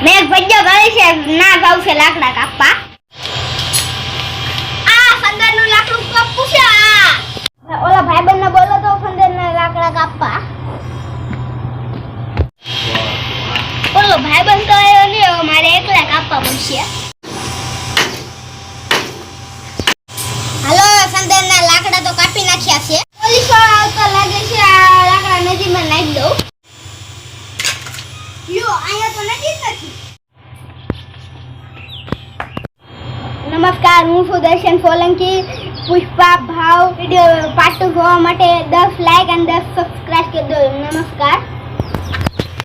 મેં ભજ્જો કરે છે ના ભાવ છે લાકડા કાપવા. આ ફંદરનું લાકડું કાપવું છે. ઓલા ભાઈબંધને બોલો તો ફંદરના લાકડા કાપવા. ઓલો ભાઈબંધ તો આવ્યો નહીં, મારે એકલા કાપવા પડશે. હાલો ફંદરના લાકડા તો કાપી નાખ્યા છે. પોલીસ વાળા આવતા લાગે છે. આ લાકડા નદીમાં નાખી દઉં. યો અહીંયા તો નદી નથી. નમસ્કાર, હું છું દર્શન સોલંકી. પુષ્પા ભાવ વિડિયો પાર્ટ 2 જોવા માટે 10 લાઈક અને 10 સબસ્ક્રાઇબ કરી દો. નમસ્કાર.